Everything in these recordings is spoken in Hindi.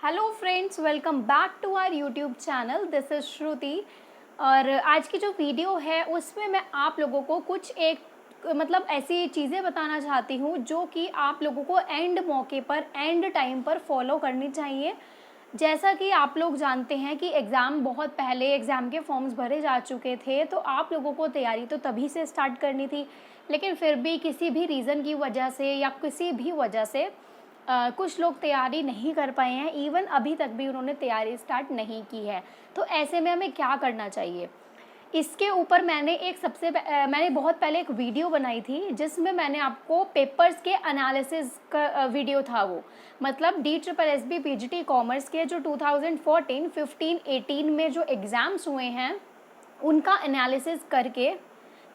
Hello friends, welcome back to our YouTube channel. This is Shruti. और आज की जो वीडियो है उसमें मैं आप लोगों को कुछ ऐसी चीज़ें बताना चाहती हूँ जो कि आप लोगों को एंड मौके पर, एंड टाइम पर फॉलो करनी चाहिए। जैसा कि आप लोग जानते हैं कि एग्ज़ाम बहुत पहले एग्ज़ाम के फॉर्म्स भरे जा चुके थे, तो आप लोगों को तैयारी तो तभी से स्टार्ट करनी थी, लेकिन फिर भी किसी भी रीज़न की वजह से या किसी भी वजह से कुछ लोग तैयारी नहीं कर पाए हैं। इवन अभी तक भी उन्होंने तैयारी स्टार्ट नहीं की है। तो ऐसे में हमें क्या करना चाहिए, इसके ऊपर मैंने बहुत पहले एक वीडियो बनाई थी जिसमें मैंने आपको पेपर्स के एनालिसिस का वीडियो था। वो मतलब DSSB PGT कॉमर्स के जो 2014, 15, 18 में जो एग्ज़ाम्स हुए हैं उनका एनालिसिस करके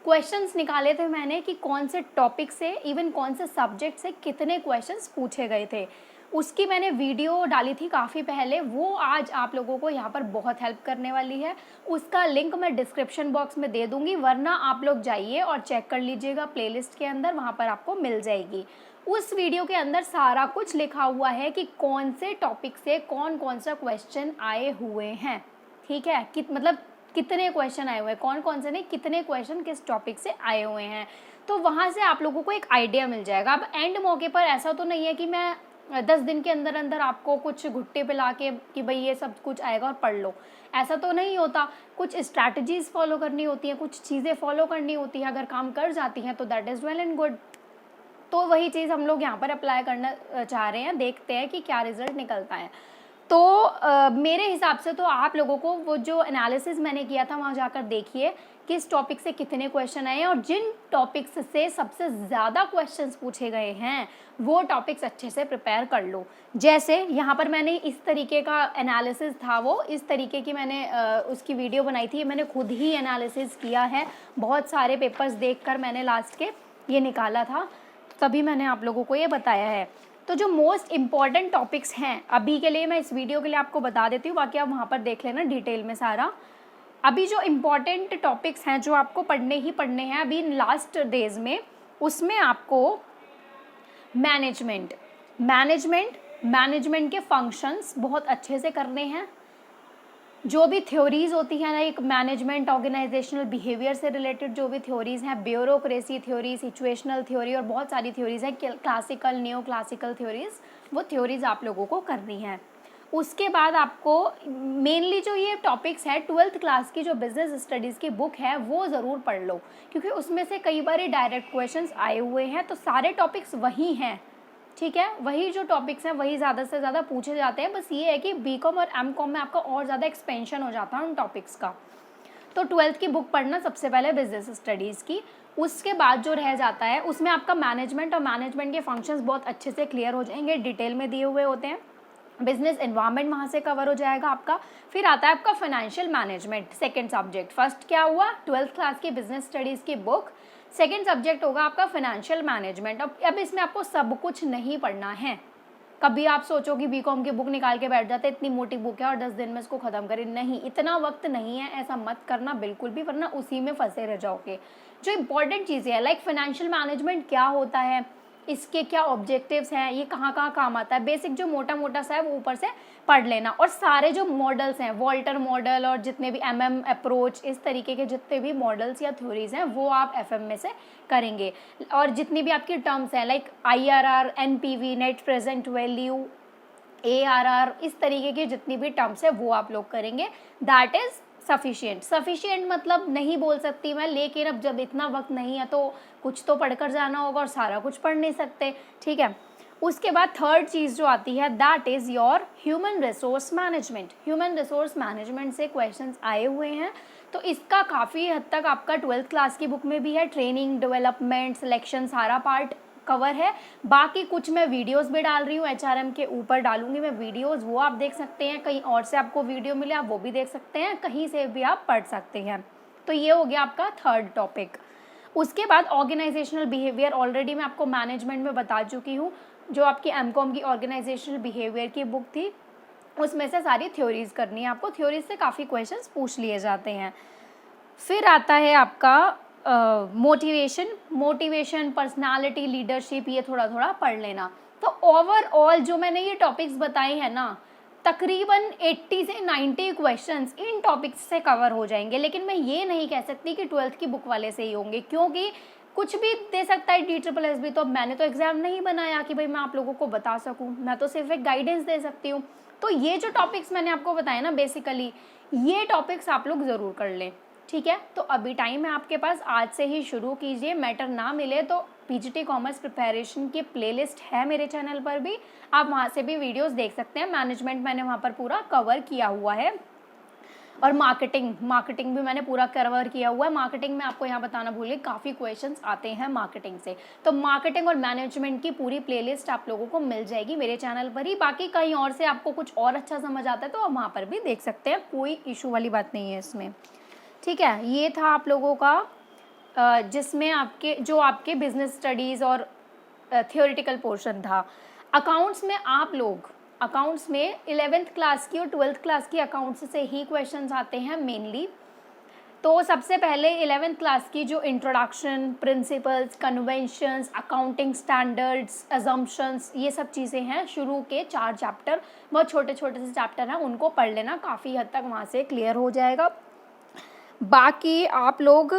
क्वेश्चंस निकाले थे मैंने कि कौन से टॉपिक से, इवन कौन से सब्जेक्ट से कितने क्वेश्चंस पूछे गए थे। उसकी मैंने वीडियो डाली थी काफ़ी पहले, वो आज आप लोगों को यहाँ पर बहुत हेल्प करने वाली है। उसका लिंक मैं डिस्क्रिप्शन बॉक्स में दे दूँगी, वरना आप लोग जाइए और चेक कर लीजिएगा प्लेलिस्ट के अंदर, वहाँ पर आपको मिल जाएगी। उस वीडियो के अंदर सारा कुछ लिखा हुआ है कि कौन से टॉपिक से कौन कौन सा क्वेश्चन आए हुए हैं। ठीक है, कितने क्वेश्चन आए हुए हैं, कौन कौन से नहीं, कितने क्वेश्चन किस टॉपिक से आए हुए हैं। तो वहाँ से आप लोगों को एक आइडिया मिल जाएगा। अब एंड मौके पर ऐसा तो नहीं है कि मैं 10 दिन के अंदर अंदर आपको कुछ घुट्टे पिला के कि भाई ये सब कुछ आएगा और पढ़ लो, ऐसा तो नहीं होता। कुछ स्ट्रैटेजीज फॉलो करनी होती हैं, कुछ चीज़ें फॉलो करनी होती हैं। अगर काम कर जाती हैं तो that is well and good. तो वही चीज़ हम लोग यहाँ पर अप्लाई करना चाह रहे हैं, देखते हैं कि क्या रिजल्ट निकलता है। तो मेरे हिसाब से तो आप लोगों को वो जो एनालिसिस मैंने किया था वहाँ जाकर देखिए किस टॉपिक से कितने क्वेश्चन आए हैं, और जिन टॉपिक्स से सबसे ज़्यादा क्वेश्चंस पूछे गए हैं वो टॉपिक्स अच्छे से प्रिपेयर कर लो। जैसे यहाँ पर मैंने इस तरीके का एनालिसिस था, वो इस तरीके की मैंने उसकी वीडियो बनाई थी। मैंने खुद ही एनालिसिस किया है, बहुत सारे पेपर्स देखकर मैंने लास्ट के ये निकाला था, तभी मैंने आप लोगों को ये बताया है। तो जो मोस्ट इम्पॉर्टेंट टॉपिक्स हैं अभी के लिए, मैं इस वीडियो के लिए आपको बता देती हूँ, बाकी आप वहाँ पर देख लेना डिटेल में सारा। अभी जो इम्पॉर्टेंट टॉपिक्स हैं जो आपको पढ़ने ही पढ़ने हैं अभी लास्ट डेज में, उसमें आपको मैनेजमेंट के फंक्शंस बहुत अच्छे से करने हैं। जो भी थ्योरीज होती हैं ना, एक मैनेजमेंट ऑर्गेनाइजेशनल बिहेवियर से रिलेटेड जो भी थ्योरीज हैं, ब्यूरोक्रेसी थ्योरी, सिचुएशनल थ्योरी और बहुत सारी थ्योरीज हैं, क्लासिकल, न्यो क्लासिकल थ्योरीज, वो थ्योरीज आप लोगों को करनी है। उसके बाद आपको मेनली जो ये टॉपिक्स है, 12th क्लास की जो बिजनेस स्टडीज़ की बुक है वो ज़रूर पढ़ लो, क्योंकि उसमें से कई बार डायरेक्ट क्वेश्चंस आए हुए हैं। तो सारे टॉपिक्स वही हैं, ठीक है, वही जो टॉपिक्स हैं वही ज़्यादा से ज़्यादा पूछे जाते हैं। बस ये है कि BCom और MCom में आपका और ज़्यादा एक्सपेंशन हो जाता है उन टॉपिक्स का। तो 12th की बुक पढ़ना सबसे पहले बिजनेस स्टडीज़ की। उसके बाद जो रह जाता है उसमें आपका मैनेजमेंट और मैनेजमेंट के फंक्शंस बहुत अच्छे से क्लियर हो जाएंगे, डिटेल में दिए हुए होते हैं। बिजनेस एनवायरनमेंट वहाँ से कवर हो जाएगा आपका। फिर आता है आपका financial management, second subject. First क्या हुआ, 12th क्लास की बिजनेस स्टडीज़ की बुक। सेकेंड सब्जेक्ट होगा आपका फाइनेंशियल मैनेजमेंट। अब इसमें आपको सब कुछ नहीं पढ़ना है। कभी आप सोचो कि BCom की बुक निकाल के बैठ जाते, इतनी मोटी बुक है और 10 दिन में इसको ख़त्म करें, नहीं, इतना वक्त नहीं है, ऐसा मत करना बिल्कुल भी, वरना उसी में फंसे रह जाओगे। जो इंपॉर्टेंट चीज़ें हैं, लाइक फाइनेंशियल मैनेजमेंट क्या होता है, इसके क्या ऑब्जेक्टिव्स हैं, ये कहाँ कहाँ काम आता है, बेसिक जो मोटा मोटा सा है वो ऊपर से पढ़ लेना। और सारे जो मॉडल्स हैं, वॉल्टर मॉडल और जितने भी MM अप्रोच, इस तरीके के जितने भी मॉडल्स या थ्योरीज हैं वो आप FM में से करेंगे। और जितनी भी आपकी टर्म्स हैं, like IRR, NPV, net present value, ARR, इस तरीके की जितनी भी टर्म्स है वो आप लोग करेंगे। दैट इज़ सफिशिएंट मतलब नहीं बोल सकती मैं, लेकिन अब जब इतना वक्त नहीं है तो कुछ तो पढ़कर जाना होगा, और सारा कुछ पढ़ नहीं सकते, ठीक है। उसके बाद थर्ड चीज़ जो आती है that is your human resource management. Human resource management से क्वेश्चंस आए हुए हैं, तो इसका काफ़ी हद तक आपका 12th क्लास की बुक में भी है। ट्रेनिंग, डेवलपमेंट, सिलेक्शन, सारा पार्ट कवर है। बाकी कुछ मैं वीडियोस भी डाल रही हूँ, HRM के ऊपर डालूंगी मैं वीडियोस, वो आप देख सकते हैं। कहीं और से आपको वीडियो मिले आप वो भी देख सकते हैं, कहीं से भी आप पढ़ सकते हैं। तो ये हो गया आपका थर्ड टॉपिक। उसके बाद ऑर्गेनाइजेशनल बिहेवियर, ऑलरेडी मैं आपको मैनेजमेंट में बता चुकी हूँ। जो आपकी MCom की ऑर्गेनाइजेशनल बिहेवियर की बुक थी उसमें से सारी थ्योरीज करनी है आपको। थ्योरीज से काफ़ी क्वेश्चंस पूछ लिए जाते हैं। फिर आता है आपका मोटिवेशन, पर्सनालिटी, लीडरशिप, ये थोड़ा थोड़ा पढ़ लेना। तो ओवरऑल जो मैंने ये टॉपिक्स बताए हैं ना, तकरीबन 80 से 90 क्वेश्चंस इन टॉपिक्स से कवर हो जाएंगे। लेकिन मैं ये नहीं कह सकती कि 12th की बुक वाले से ही होंगे, क्योंकि कुछ भी दे सकता है DSSS भी। तो मैंने तो एग्ज़ाम नहीं बनाया कि भाई मैं आप लोगों को बता सकूं, मैं तो सिर्फ एक गाइडेंस दे सकती हूँ। तो ये जो टॉपिक्स मैंने आपको बताया ना, बेसिकली ये टॉपिक्स आप लोग ज़रूर कर लें, ठीक है। तो अभी टाइम है आपके पास, आज से ही शुरू कीजिए। मैटर ना मिले तो PGT कॉमर्स प्रिपरेशन की प्लेलिस्ट है मेरे चैनल पर भी, आप वहाँ से भी वीडियोस देख सकते हैं। मैनेजमेंट मैंने वहाँ पर पूरा कवर किया हुआ है, और मार्केटिंग भी मैंने पूरा कवर किया हुआ है। मार्केटिंग में आपको यहाँ बताना भूल गई, काफ़ी क्वेश्चंस आते हैं मार्केटिंग से। तो मार्केटिंग और मैनेजमेंट की पूरी प्लेलिस्ट आप लोगों को मिल जाएगी मेरे चैनल पर ही। बाकी कहीं और से आपको कुछ और अच्छा समझ आता है तो आप वहाँ पर भी देख सकते हैं, कोई इशू वाली बात नहीं है इसमें, ठीक है। ये था आप लोगों का जिसमें आपके बिजनेस स्टडीज़ और थियोरिटिकल पोर्शन था। अकाउंट्स में 11th क्लास की और 12th क्लास की अकाउंट्स से ही क्वेश्चंस आते हैं मेनली। तो सबसे पहले 11th क्लास की जो introduction, principles, conventions, accounting standards, assumptions, ये सब चीज़ें हैं। शुरू के 4 चैप्टर, बहुत छोटे छोटे से चैप्टर हैं, उनको पढ़ लेना, काफ़ी हद तक वहाँ से क्लियर हो जाएगा। बाकी आप लोग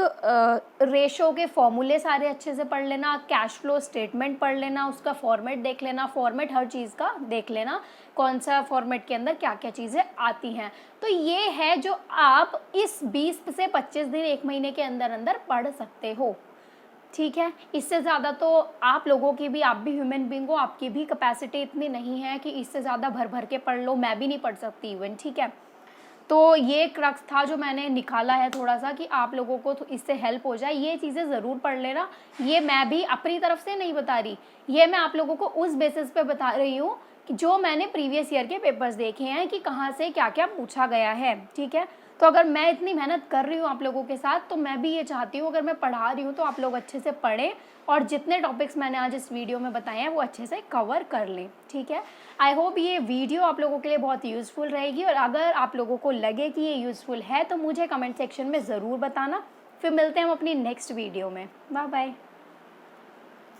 रेशो के फॉर्मूले सारे अच्छे से पढ़ लेना, कैश फ्लो स्टेटमेंट पढ़ लेना, उसका फॉर्मेट देख लेना, फॉर्मेट हर चीज़ का देख लेना, कौन सा फॉर्मेट के अंदर क्या क्या चीज़ें आती हैं। तो ये है जो आप इस 20 से 25 दिन, 1 महीने के अंदर अंदर पढ़ सकते हो, ठीक है। इससे ज़्यादा तो आप लोगों की भी, आप भी ह्यूमन बीइंग हो, आपकी भी कैपेसिटी इतनी नहीं है कि इससे ज़्यादा भर भर के पढ़ लो, मैं भी नहीं पढ़ सकती इवन, ठीक है। तो ये क्रक्स था जो मैंने निकाला है थोड़ा सा, कि आप लोगों को इससे हेल्प हो जाए। ये चीज़ें ज़रूर पढ़ लेना। ये मैं भी अपनी तरफ से नहीं बता रही, ये मैं आप लोगों को उस बेसिस पे बता रही हूँ कि जो मैंने प्रीवियस ईयर के पेपर्स देखे हैं कि कहाँ से क्या क्या पूछा गया है, ठीक है। तो अगर मैं इतनी मेहनत कर रही हूँ आप लोगों के साथ, तो मैं भी ये चाहती हूँ अगर मैं पढ़ा रही हूँ तो आप लोग अच्छे से पढ़ें, और जितने टॉपिक्स मैंने आज इस वीडियो में बताए हैं वो अच्छे से कवर कर लें, ठीक है। आई होप ये वीडियो आप लोगों के लिए बहुत यूज़फुल रहेगी, और अगर आप लोगों को लगे कि ये यूज़फुल है तो मुझे कमेंट सेक्शन में ज़रूर बताना। फिर मिलते हैं हम अपनी नेक्स्ट वीडियो में। Bye bye.